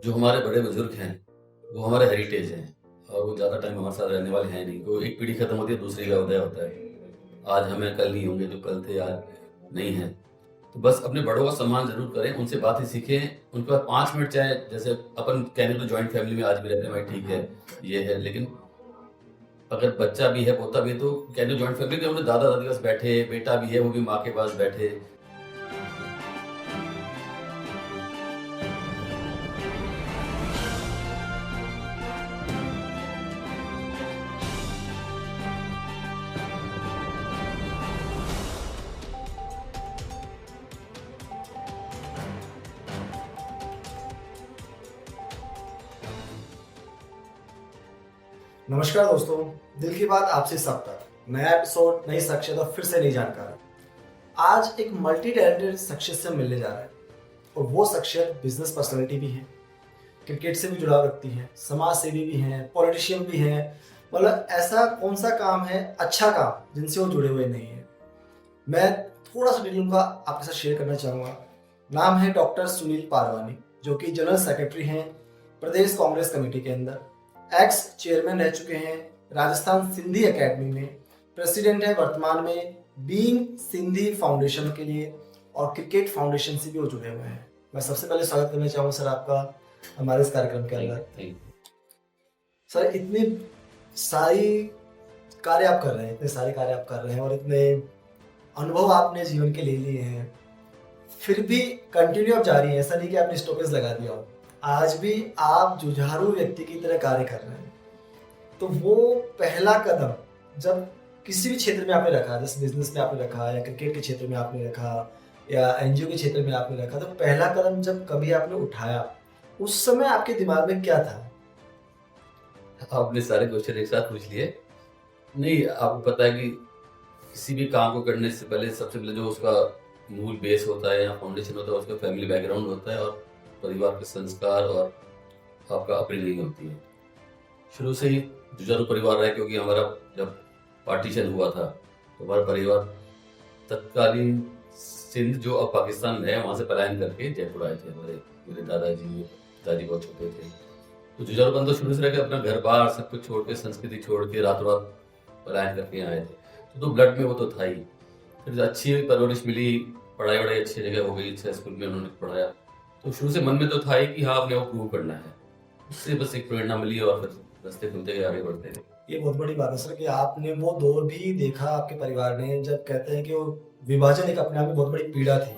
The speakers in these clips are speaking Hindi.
जो हमारे बड़े बुजुर्ग हैं, वो हमारे हेरिटेज हैं और वो ज़्यादा टाइम हमारे साथ रहने वाले हैं नहीं। तो एक पीढ़ी खत्म होती है, दूसरी का उदय होता है। आज हमें, कल नहीं होंगे, जो कल थे आज नहीं हैं। तो बस अपने बड़ों का सम्मान ज़रूर करें, उनसे बातें सीखें। उनके बाद 5 मिनट, चाहे जैसे अपन कहेंगे तो जॉइंट फैमिली में आज भी रहते हैं, भाई ठीक है, ये है। लेकिन अगर बच्चा भी है, पोता भी है, तो कहेंगे जॉइंट फैमिली में अपने दादा-दादी के पास बैठे, बेटा भी है वो भी माँ के पास बैठे। नमस्कार दोस्तों, दिल की बात आपसे सब तक नया एपिसोड, नई शख्सियत और फिर से नई जानकारी। आज एक मल्टी टैलेंटेड शख्सियत से मिलने जा रहे हैं और वो शख्सियत बिजनेस पर्सनालिटी भी है, क्रिकेट से भी जुड़ाव रखती है, समाज सेवी भी हैं, पॉलिटिशियन भी हैं। मतलब ऐसा कौन सा काम है, अच्छा काम, जिनसे वो जुड़े हुए नहीं है। मैं थोड़ा सा डिटेल उनका आपके साथ शेयर करना चाहूँगा। नाम है डॉक्टर सुनील पारवानी, जो कि जनरल सेक्रेटरी हैं प्रदेश कांग्रेस कमेटी के अंदर। एक्स चेयरमैन रह चुके हैं राजस्थान सिंधी एकेडमी में। प्रेसिडेंट है वर्तमान में बीइंग सिंधी फाउंडेशन के लिए, और क्रिकेट फाउंडेशन से भी वो जुड़े हुए हैं। मैं सबसे पहले स्वागत करना चाहूँगा सर आपका हमारे इस कार्यक्रम के अंदर। सर, इतनी सारी कार्य आप कर रहे हैं, इतने सारे कार्य आप कर रहे हैं और इतने अनुभव आपने जीवन के ले लिए हैं, फिर भी कंटिन्यू आप जारी हैं। ऐसा नहीं कि आपने स्टॉपेज लगा दिया हो। आज भी आप जुझारू व्यक्ति की तरह कार्य कर रहे हैं। तो वो पहला कदम जब किसी भी क्षेत्र में आपने रखा, जैसे बिजनेस में आपने रखा या क्रिकेट के क्षेत्र में आपने रखा या एनजीओ के क्षेत्र में आपने रखा, तो पहला कदम जब कभी आपने उठाया, उस समय आपके दिमाग में क्या था? आपने सारे क्वेश्चन एक साथ पूछ लिए। नहीं, आपको पता है कि किसी भी काम को करने से पहले सबसे पहले जो उसका मूल बेस होता है या फाउंडेशन होता है, उसका फैमिली बैकग्राउंड होता है और परिवार के संस्कार और आपका अपब्रिंगिंग होती है। शुरू से ही जुझारू परिवार रहा है, क्योंकि हमारा जब पार्टीशन हुआ था तो हमारा परिवार तत्कालीन सिंध, जो अब पाकिस्तान है, वहाँ से पलायन करके जयपुर आए थे। मेरे दादाजी, पिताजी बहुत छोटे थे। तो जुझारूपन तो शुरू से रह के अपना घर बार सब कुछ छोड़ के, संस्कृति छोड़ के रातों रात पलायन करके आए थे। तो ब्लड में वो तो था ही। फिर अच्छी परवरिश मिली, पढ़ाई वढ़ाई अच्छी जगह हो गई, अच्छे स्कूल में उन्होंने पढ़ाया। तो शुरू से मन में तो था ही कि हाँ, अपने वो प्रूव करना है। उससे बस एक प्रेरणा मिली और फिर रास्ते खुलते गए, आगे बढ़ते गए। ये बहुत बड़ी बात है सर कि आपने वो दौर भी देखा आपके परिवार ने, जब कहते हैं कि वो विभाजन एक अपने आप में बहुत बड़ी पीड़ा थी,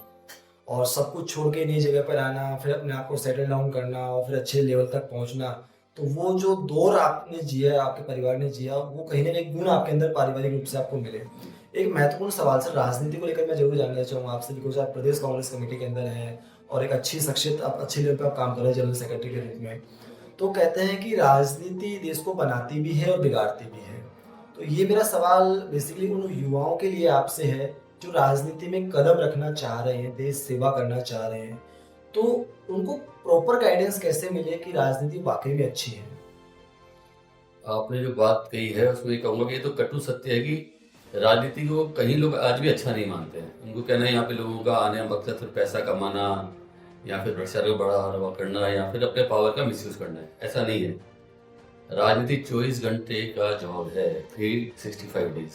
और सब कुछ छोड़ के नई जगह पर आना, फिर अपने आप को सेटल डाउन करना और फिर अच्छे लेवल तक पहुंचना। तो वो जो दौर आपने जिया, आपके परिवार ने जिया, वो कहीं ना कहीं गुण आपके अंदर पारिवारिक रूप से आपको मिले। एक महत्वपूर्ण सवाल सर, राजनीति को लेकर मैं जरूर जानना चाहूँगा आपसे, बिकॉज आप प्रदेश कांग्रेस कमेटी के अंदर हैं और एक अच्छी शख्सियत, आप अच्छे लेवल पर आप काम कर रहे हैं जनरल सेक्रेटरी के रूप में। तो कहते हैं कि राजनीति देश को बनाती भी है और बिगाड़ती भी है। तो ये मेरा सवाल बेसिकली उन युवाओं के लिए आपसे है जो राजनीति में कदम रखना चाह रहे हैं, देश सेवा करना चाह रहे हैं। तो उनको प्रॉपर गाइडेंस कैसे मिले कि राजनीति वाकई में अच्छी है? आपने जो बात कही है उसमें ये कहूँगा कि ये तो कटु सत्य है कि राजनीति को कहीं लोग आज भी अच्छा नहीं मानते हैं। उनको कहना है यहाँ पे लोगों का आने का मकसद सिर्फ पैसा कमाना या फिर भ्रष्टाचार को बढ़ावा करना या फिर अपने पावर का मिसयूज करना है। ऐसा नहीं है। राजनीति 24 घंटे का जॉब है, 365 डेज।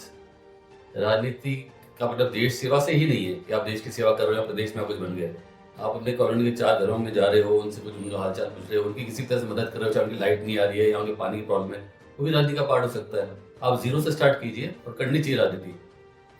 राजनीति का मतलब देश सेवा से ही नहीं है कि आप देश की सेवा कर रहे हो, प्रदेश में आप कुछ बन गए। आप अपने कॉलोनी के 4 घरों में जा रहे हो, उनसे कुछ उनका हालचाल पूछ रहे हो, उनकी किसी तरह से मदद कर रहे हो, चाहे उनकी लाइट नहीं आ रही है या उनके पानी की प्रॉब्लम है, वो भी राजनीति का पार्ट हो सकता है। आप जीरो से स्टार्ट कीजिए और करनी चाहिए राजनीति।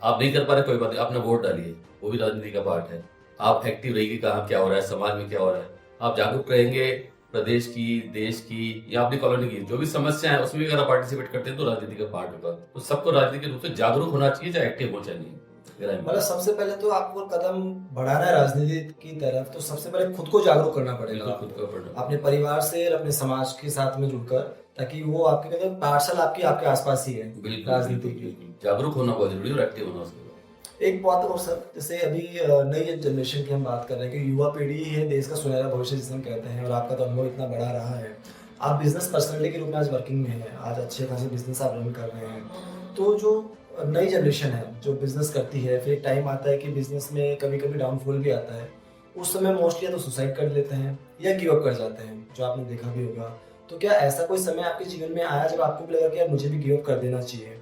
आप नहीं कर पा रहे, कोई बात नहीं, अपना वोट डालिए, वो भी राजनीति का पार्ट है। आप एक्टिव रहिए, कहाँ क्या हो रहा है, समाज में क्या हो रहा है। आप जागरूक रहेंगे प्रदेश की, देश की या अपनी कॉलोनी की जो भी समस्या है, उसमें भी अगर आप पार्टिसिपेट करते हैं तो राजनीति का पार्ट होगा। तो सबको राजनीति के रूप से जागरूक होना चाहिए, चाहे एक्टिव हो चाहे नहीं। मतलब सबसे पहले तो आपको कदम बढ़ाना है राजनीति की तरफ, तो सबसे पहले खुद को जागरूक करना पड़ेगा, खुद को पढ़ना, अपने परिवार से और अपने समाज के साथ में जुड़कर, ताकि वो आपके कहते हैं पार्सल आपके आसपास ही है। राजनीति की जागरूक होना बहुत जरूरी है और एक्टिव होना उसके बाद। एक बात और सर, जैसे अभी नई जनरेशन की हम बात कर रहे हैं कि युवा पीढ़ी है देश का सुनहरा भविष्य जिसे हम कहते हैं, और आपका तो अनुभव इतना बड़ा रहा है। आप बिजनेस पर्सनलिटी के रूप में आज वर्किंग में हैं, आज अच्छे खासे बिजनेस आप रन कर रहे हैं। तो जो नई जनरेशन है जो बिजनेस करती है, फिर एक टाइम आता है कि बिजनेस में कभी कभी डाउनफॉल भी आता है। उस समय मोस्टली या तो सुसाइड कर लेते हैं या गिव अप कर जाते हैं, जो आपने देखा भी होगा। तो क्या ऐसा कोई समय आपके जीवन में आया जब आपको भी लगा कि यार मुझे भी गिव अप कर देना चाहिए?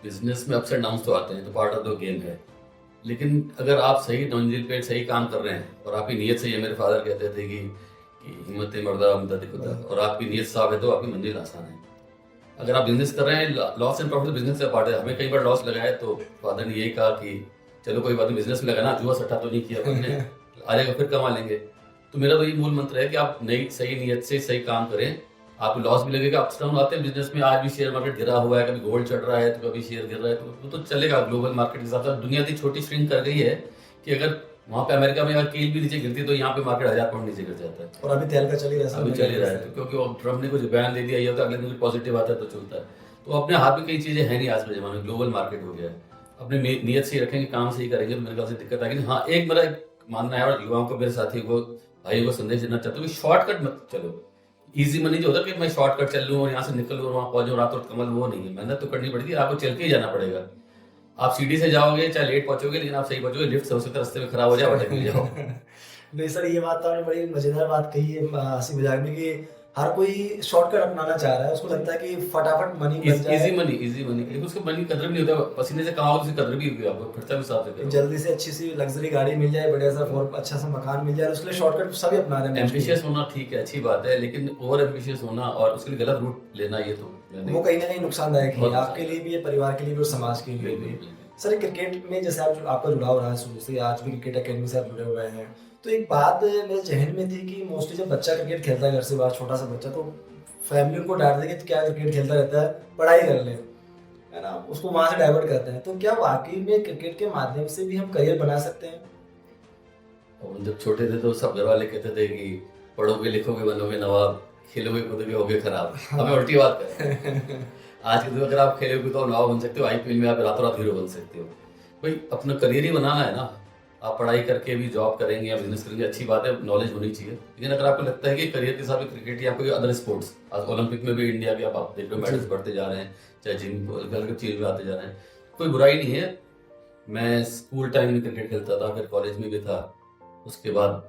बिजनेस में अप्स एंड डाउन्स तो आते हैं, तो पार्ट ऑफ द गेम है। लेकिन अगर आप सही मंजिल पे सही काम कर रहे हैं और आपकी नीयत सही है, मेरे फादर कहते थे कि हिम्मत मर्दा मदद खुदा, और आपकी नीयत साफ है तो आपकी मंजिल आसान है। अगर आप बिजनेस कर रहे हैं, लॉस एंड प्रॉफिट बिजनेस से पार्ट है। हमें कई बार लॉस लगा है तो फादर ने यही कहा कि चलो कोई बात नहीं, बिजनेस में लगाना, जुआ सट्टा तो नहीं किया हमने, आ जाएगा फिर कमा लेंगे। तो मेरा तो ये मूल मंत्र है कि आप नई सही नीयत से सही काम करें। आपको लॉस भी लगेगा, अप्स डाउन आते हैं बिजनेस में। आज भी शेयर मार्केट गिरा हुआ है, कभी गोल्ड चढ़ रहा है तो कभी शेयर गिर रहा है, तो वो तो चलेगा। ग्लोबल मार्केट के हिसाब से दुनिया इतनी छोटी श्रिंक कर गई है कि अगर वहाँ पे अमेरिका में अगर कील भी नीचे गिरती है तो यहाँ पे मार्केट 1000 पॉइंट नीचे गिर जाता है। और अभी तेल का चल ही रहा है, अभी चल ही रहा है, तो क्योंकि वो ट्रम्प ने कुछ बयान दे दिया, ये होता है अगले दिन कुछ पॉजिटिव आता है तो चलता है। तो अपने हाथ में कई चीजें हैं नहीं आज के जमाने में, ग्लोबल मार्केट हो गया है। अपने नीयत से ही रखेंगे, काम से ही करेंगे तो मेरे ख्याल से दिक्कत आएगी। हाँ, एक मेरा मानना है और युवाओं को, मेरे साथियों को, भाइयों को संदेश देना चाहता हूँ कि शॉर्टकट मत चलो। इजी मनी जो होता है कि मैं शॉर्टकट चल लूँ और यहाँ से निकल लूँ और वहाँ पहुंच जाऊँ रातों रात कमल, वो नहीं है। मेहनत तो करनी पड़ेगी, आपको चल के ही जाना पड़ेगा। आप सीढ़ी से जाओगे चाहे लेट पहुंचोगे, लेकिन आप सही पहुंचोगे। लिफ्ट से हो सकता है रास्ते में खराब हो जाए, भटक भी जाओ। नहीं सर, ये बात तो आपने बड़ी मजेदार बात कही है हंसी मजाक में, कि हर कोई शॉर्टकट अपनाना चाह रहा है। उसको लगता है कि फटाफट मनी बन जाए, इजी मनी, लेकिन उसके मनी की कदर भी नहीं होता। पसीने से कमाओगे उसकी कदर भी होगी, आपको खर्चा भी साथ से करो। जल्दी से अच्छी सी लग्जरी गाड़ी मिल जाए, बढ़िया सा अच्छा सा मकान मिल जाए, उसके लिए शॉर्टकट सभी अपना रहे हैं। एम्बिशियस होना ठीक है, अच्छी बात है, लेकिन ओवर एम्बिशियस होना और उसके लिए गलत रूट लेना, ये तो वो कहीं ना कहीं नुकसानदायक है, बहुत आपके लिए भी है, परिवार के लिए भी और समाज के लिए भी। सर, क्रिकेट में जैसे आपका जुड़ाव रहा है शुरू से, आज भी क्रिकेट अकेडमी से आप जुड़े हुए हैं, तो एक बात मेरे जहन में थी कि मोस्टली जब बच्चा क्रिकेट खेलता है घर से बाहर, छोटा सा बच्चा, तो फैमिली उनको डांट देगी तो क्या क्रिकेट खेलता रहता है, पढ़ाई कर ले, है ना, उसको वहां से डाइवर्ट करते हैं। तो क्या वाकई में क्रिकेट के माध्यम से भी हम करियर बना सकते हैं? और जब छोटे थे तो सब घर वाले कहते थे कि पढ़ोगे लिखोगे बनोगे नवाब, खेलोगे कूदोगे होगे खराब। हमें उल्टी बात कर आज के दिन अगर आप खेलोगे तो नवाब बन सकते हो, आईपीएल में आप रातों रात हीरो बन सकते हो। भाई अपना करियर ही बनाना है ना। आप पढ़ाई करके भी जॉब करेंगे या बिजनेस करेंगे, अच्छी बात है, नॉलेज होनी चाहिए। लेकिन अगर आपको लगता है कि करियर के हिसाब से क्रिकेट या कोई अदर स्पोर्ट्स, आज ओलंपिक में भी इंडिया के आप देख लो मेडल्स बढ़ते जा रहे हैं, चाहे जिम अलग चीज में आते जा रहे हैं, कोई बुराई नहीं है। मैं स्कूल टाइम में क्रिकेट खेलता था, फिर कॉलेज में भी था, उसके बाद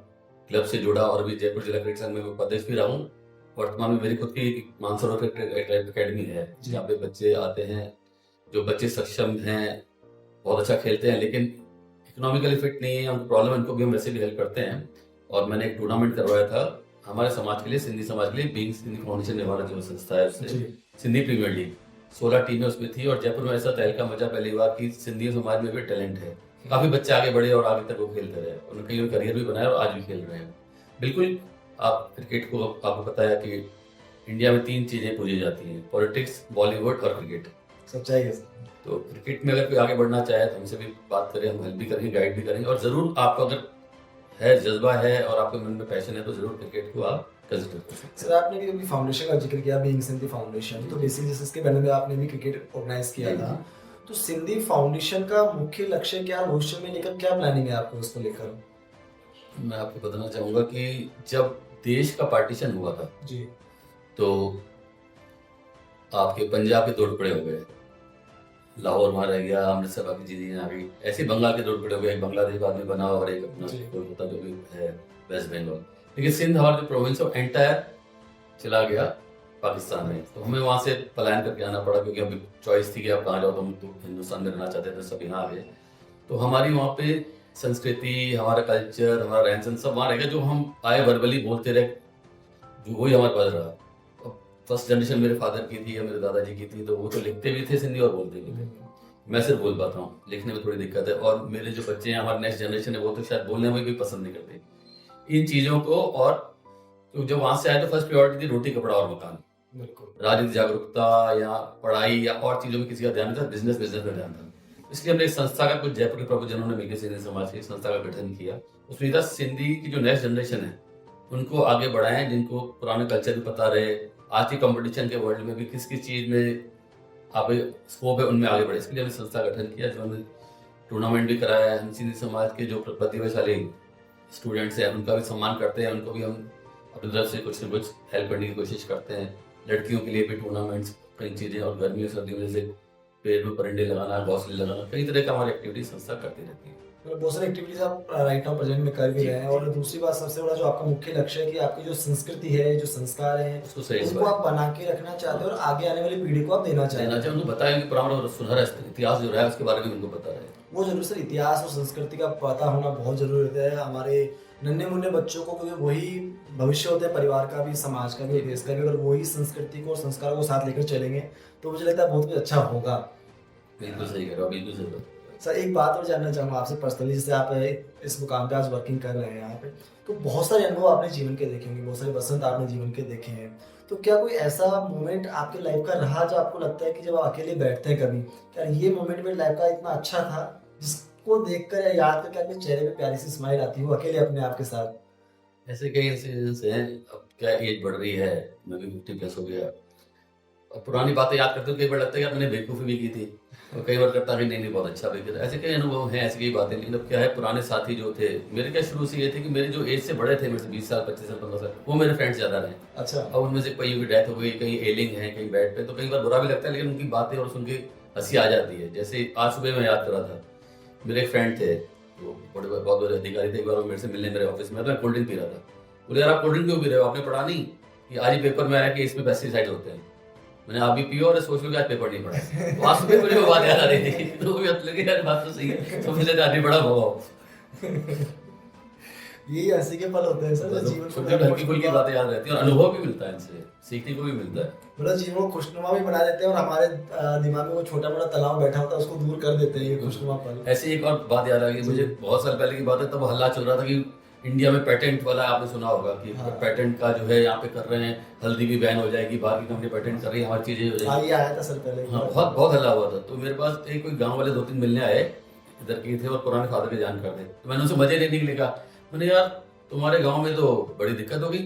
क्लब से जुड़ा और भी जयपुर जिला क्रिकेट संघ में उपाध्यक्ष भी रहा हूँ। वर्तमान में मेरी खुद की मानसरोवर क्रिकेट एकेडमी है, जहाँ पे बच्चे आते हैं, जो बच्चे सक्षम हैं, बहुत अच्छा खेलते हैं, लेकिन इकोनॉमिकली फिट नहीं है, उनको प्रॉब्लम है, उनको भी हम वैसे भी हेल्प करते हैं। और मैंने एक टूर्नामेंट करवाया था हमारे समाज के लिए, सिंधी समाज के लिए, बीइंग सिंधी फाउंडेशन हमारा जो संस्था है उससे, सिंधी प्रीमियर लीग 16 टीमें उसमें थी। और जयपुर में ऐसा तहलका मचा पहली बार कि सिंधी समाज में भी टैलेंट है, काफी बच्चे आगे बढ़े और आगे तक वो खेलते रहे, उन्होंने कई करियर भी बनाया और आज भी खेल रहे हैं। बिल्कुल, आप क्रिकेट को, आपको पता है कि इंडिया में 3 चीजें पूजी जाती हैं, पॉलिटिक्स, बॉलीवुड और क्रिकेट। सच्चाई है। तो क्रिकेट में अगर कोई आगे बढ़ना चाहे तो हमसे भी बात करें, हम हेल्प भी करेंगे, गाइड भी करेंगे। और जरूर आपको अगर है, जज्बा है और आपके मन में पैशन है तो जरूर क्रिकेट को आप कंसिडर कर सकते हैं। सर, आपने भी फाउंडेशन का जिक्र किया, बीइंग सिंधी फाउंडेशन, तो बेसिकली जैसे इसके बैनर में आपने भी क्रिकेट ऑर्गेनाइज किया था, तो सिंधी फाउंडेशन का मुख्य लक्ष्य क्या, भविष्य में लेकर क्या प्लानिंग है आपको इसको लेकर? मैं आपको बताना चाहूंगा कि जब देश का पार्टीशन हुआ था जी, तो आपके पंजाब के 2 टुकड़े हो गए, लाहौर वहां रह गया, अमृतसर बाकी चीजें आ गई, ऐसे ही बंगाल के 2 टुकड़े हो गए, एक बांग्लादेश बाद में बना और एक अपना कोलकाता जो भी है, वेस्ट बंगाल। लेकिन सिंध हमारा जो प्रोविंस है एंटायर चला गया पाकिस्तान में, तो हमें वहां से पलायन करके आना पड़ा, क्योंकि अभी चॉइस थी कि आप कहाँ जाओ, तो हम तो हिंदुस्तान में रहना चाहते थे, सब यहाँ आ गए। तो हमारी वहाँ पे संस्कृति, हमारा कल्चर, हमारा रहन सहन सब वहाँ रह गया। जो हम आए वर्बली बोलते रहे, जो वही हमारे पास रहा। फर्स्ट जनरेशन मेरे फादर की थी या मेरे दादाजी की थी, तो वो तो लिखते भी थे सिंधी और बोलते भी थे। मैं सिर्फ बोल पाता हूँ, लिखने में थोड़ी दिक्कत है। और मेरे जो बच्चे हैं, हमारे नेक्स्ट जनरेशन है, वो तो शायद बोलने में भी पसंद नहीं करते इन चीज़ों को। और तो जब वहाँ से आए तो फर्स्ट प्रायोरिटी थी रोटी, कपड़ा और मकान। बिल्कुल। राजनीतिक जागरूकता या पढ़ाई या और चीज़ों में किसी का ध्यान नहीं था, बिजनेस में ध्यान था। इसलिए हमने एक संस्था का, कुछ जयपुर के प्रबुद्धजनों ने मिलकर सिंधी समाज की संस्था का गठन किया। उसमें था सिंधी की जो नेक्स्ट जनरेशन है उनको आगे बढ़ाएं, जिनको पुराने कल्चर भी पता रहे, आज की कंपटीशन के वर्ल्ड में भी किस किस चीज़ में आप स्कोप है उनमें आगे बढ़े। इसके लिए हमने संस्था गठन किया, जो हमने टूर्नामेंट भी कराया है। हम सिंधी समाज के जो प्रतिभाशाली स्टूडेंट्स हैं उनका भी सम्मान करते हैं, उनको भी हम अपनी तरफ से कुछ न कुछ हेल्प करने की कोशिश करते हैं। लड़कियों के लिए भी टूर्नामेंट्स, कई चीज़ें, और गर्मियों सर्दियों में जैसे पेड़ में परिंदे लगाना, घोंसले लगाना, कई तरह का हमारी एक्टिविटी संस्था करती रहती है। मतलब बहुत सारी एक्टिविटीज आप राइट नाउ प्रेजेंट में कर भी जी, रहे हैं। जी। और दूसरी बात, सबसे बड़ा जो आपका मुख्य लक्ष्य है कि आपकी जो संस्कृति है, जो संस्कार हैं, उसको सही उनको से आप बना के रखना चाहते हैं और आगे आने वाली पीढ़ी को आप देना चाहते देना हैं। चाहिए, उनको बताएं कि पुराना और सुनहरा इतिहास जो रहा है उसके बारे में उनको पता रहे। वो ज़रूर सर, इतिहास और संस्कृति का पता होना बहुत ज़रूरी होता है हमारे नन्हे-मुन्ने बच्चों को, क्योंकि वही भविष्य होता है परिवार का भी, समाज का भी, देश का भी। अगर वही संस्कृति को और संस्कारों को साथ लेकर चलेंगे, तो मुझे लगता है बहुत कुछ अच्छा होगा। बिल्कुल सही कह रहे हो, बिल्कुल सही कह रहे हो। सर एक बात और जानना चाहूँगा आपसे पर्सनली, जैसे आप इस मुकाम पे आज वर्किंग कर रहे हैं यहाँ पे, तो बहुत सारे अनुभव आपने जीवन के देखे होंगे, बहुत सारे वसंत आपने जीवन के देखे हैं। तो क्या कोई ऐसा मोमेंट आपके लाइफ का रहा जो आपको लगता है कि जब आप अकेले बैठते हैं कभी, यार ये मोमेंट मेरी लाइफ का इतना अच्छा था, जिसको देखकर या याद करके आपके चेहरे पे प्यारी सी स्माइल आती हो अकेले अपने आप के साथ? ऐसे कई इंसिडेंट्स हैं। अब क्या एज बढ़ रही है, मैं भी 50 प्लस हो गया। अब पुरानी बातें याद करते हो, कई बार लगता है यार मैंने बेवकूफ़ी भी की थी, और कई बार करता है नहीं नहीं बहुत अच्छा भी किया। ऐसे कई अनुभव हैं, ऐसी कई बातें। लेकिन अब क्या है, पुराने साथी जो थे मेरे, क्या शुरू से ये थे कि मेरे जो एज से बड़े थे, मेरे से 20 साल 25 साल 15 साल, वो मेरे फ्रेंड्स ज़्यादा रहे। अच्छा। अब उनमें से कईयों की डेथ हो गई, कहीं एलिंग है, कहीं बेड पे, तो कई बार बुरा भी लगता है, लेकिन उनकी बातें और सुन के हंसी आ जाती है। जैसे आज सुबह मैं याद कर रहा था, मेरे एक फ्रेंड थे, वो बहुत बड़े अधिकारी थे। एक बार वो मेरे से मिलने मेरे ऑफिस में, तो मैं कोल्ड ड्रिंक पी रहा था। बोले यार आप कोल्ड ड्रिंक क्यों पी रहे हो, आपने पढ़ा नहीं कि आज ही पेपर में आया कि इसमें पेस्टिसाइड होते हैं। मैंने आप भी पियो और सोच लो कि आज पेपर नहीं पढ़ा है। तो आज सुबह मुझे वो बात याद आ रही थी, तो वो भी मतलब कि यार बात तो सही है, तो मुझे आज भी बड़ा भाव। यही हंसी के पल होते हैं सर, जो जीवन को छोटी हल्की फुल्की बातें याद रहती है, और अनुभव भी मिलता है इनसे, सीखने को भी मिलता है। मतलब जीवन को खुशनुमा भी बना देते हैं, और हमारे दिमाग में वो छोटा बड़ा तनाव बैठा होता है उसको दूर कर देते हैं ये खुशनुमा पल। ऐसे एक और बात याद आ गई मुझे, बहुत साल पहले की बात है। तब हल्ला चल रहा था कि इंडिया में पेटेंट वाला, आपने सुना होगा कि हाँ। पेटेंट का जो है यहाँ पे कर रहे हैं, हल्दी भी बैन हो जाएगी, बाहर की कंपनी पेटेंट कर रही है, हमारी चीजें हो हाँ, जाएगी। ये आया था सर पहले। हाँ, बहुत बहुत हल्ला हुआ था। तो मेरे पास एक कोई गांव वाले 2-3 मिलने आए, इधर के थे और पुराने फादर के जानकार थे। तो मैंने उनसे मजे लेने के लिए कहा, मैंने यार तुम्हारे गांव में तो बड़ी दिक्कत होगी,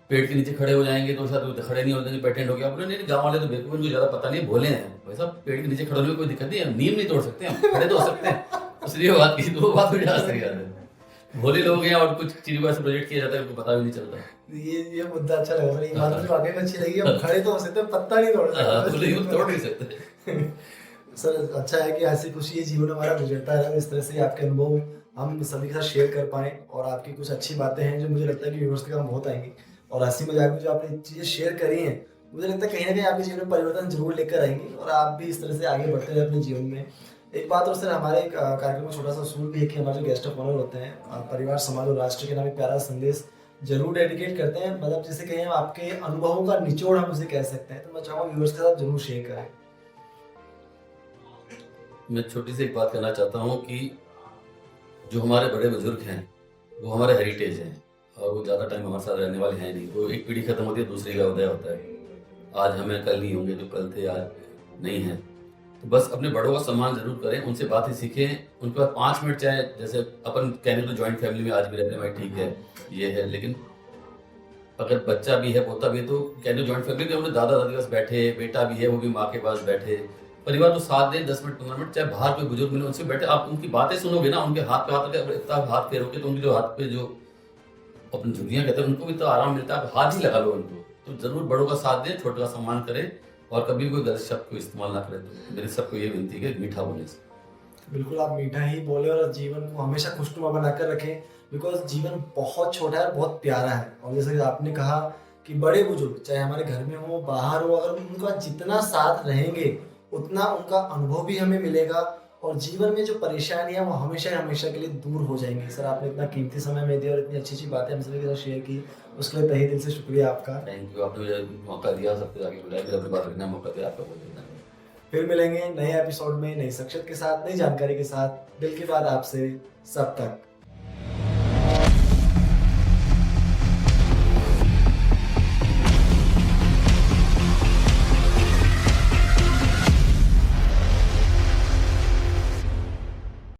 पेड़ के नीचे खड़े हो जाएंगे तो शायद खड़े नहीं होते, पेटेंट हो गया। बोले नहीं, गांव वाले तो बेवकूफ, उनको ज्यादा पता नहीं, भोले हैं भाई साहब, पेड़ के नीचे खड़े होने में कोई दिक्कत नहीं है, नीम नहीं तोड़ सकते, हम खड़े तो हो सकते हैं। इसलिए बात की, तो वो बात मुझे आज तक याद है। भोले लोग हैं और कुछ चीजों को ऐसे प्रोजेक्ट किया जाता है, उनको पता भी नहीं चलता। ये मुद्दा अच्छा लगा सर, ये बात मुझे वाकई में अच्छी लगी। हम खड़े तो हो सकते हैं, पत्ता नहीं तोड़ बोले ये सकते। तोड़ नहीं सकते। सर अच्छा है कि हंसी खुशी ये जीवन हमारा गुजरता है, इस तरह से आपके अनुभव हम सभी के साथ शेयर कर पाएं, और आपकी कुछ अच्छी बातें हैं जो मुझे लगता है कि व्यूअर्स के काम बहुत आएंगी। और हंसी मजाक में जो आपने चीज़ें शेयर करी हैं, मुझे लगता है कहीं ना कहीं आपके जीवन में परिवर्तन जरूर लेकर आएंगी, और आप भी इस तरह से आगे बढ़ते रहे अपने जीवन में। एक बात और सर, हमारे कार्यक्रम में छोटा सा उसूल भी है कि हमारे जो गेस्ट ऑफ ऑनर होते हैं, परिवार, समाज और राष्ट्र के नाम एक प्यारा संदेश जरूर डेडिकेट करते हैं। मतलब जैसे कहें आपके अनुभवों का निचोड़ हम उसे कह सकते हैं, तो मैं चाहूँगा व्यूअर्स के साथ जरूर शेयर करें। मैं छोटी सी एक बात कहना चाहता हूँ कि जो हमारे बड़े बुजुर्ग हैं वो हमारे हेरिटेज हैं, और वो ज़्यादा टाइम हमारे साथ रहने वाले हैं नहीं। वो एक पीढ़ी खत्म होती है, दूसरी का उदय होता है। आज हमें, कल नहीं होंगे, जो कल थे आज नहीं हैं। तो बस अपने बड़ों का सम्मान जरूर करें, उनसे बातें सीखें। उनके बाद 5 मिनट, चाहे जैसे अपन कहने तो जॉइंट फैमिली में आज भी रहते हैं भाई, ठीक है ये है, लेकिन अगर बच्चा भी है, पोता भी है, तो कहने जॉइंट फैमिली में अपने दादा दादी के पास बैठे, बेटा भी है वो भी माँ के पास बैठे, परिवार को साथ दे 10 मिनट 15 मिनट, चाहे बाहर कोई बुजुर्ग मिले उनसे बैठे, आप उनकी बातें सुनोगे ना, उनके हाथ पे हाथ रखे, इतना हाथ फेरोगे तो उनके जो हाथ पे जो अपनी झुर्रियाँ कहते हैं उनको भी तो आराम मिलता है। आप हाथ ही लगा लो उनको। तो जरूर बड़ों का साथ दें, छोटों का सम्मान करें, और कभी कोई गलत शब्द को इस्तेमाल ना करें। तो मेरी सबको ये विनती है कि मीठा बोले से। बिल्कुल, आप मीठा ही बोले और जीवन को हमेशा खुशनुमा बनाकर रखें, बिकॉज जीवन बहुत छोटा है और बहुत प्यारा है। और जैसे कि आपने कहा कि बड़े बुजुर्ग चाहे हमारे घर में हो, बाहर हो, अगर उनका जितना साथ रहेंगे उतना उनका अनुभव भी हमें मिलेगा, और जीवन में जो परेशानियां वो हमेशा हमेशा के लिए दूर हो जाएंगी। सर आपने इतना कीमती समय में दिया और इतनी अच्छी अच्छी बातें हम सभी के साथ शेयर की, उसके लिए तहे दिल से शुक्रिया आपका। थैंक यू, आपने मुझे मौका दिया, सबके आगे बुलाया, फिर अपनी बात रखने का मौका दिया, आपका बहुत धन्यवाद। फिर मिलेंगे नए एपिसोड में, नई शख्सियत के साथ, नई जानकारी के साथ। दिल की बात आपसे, सब तक।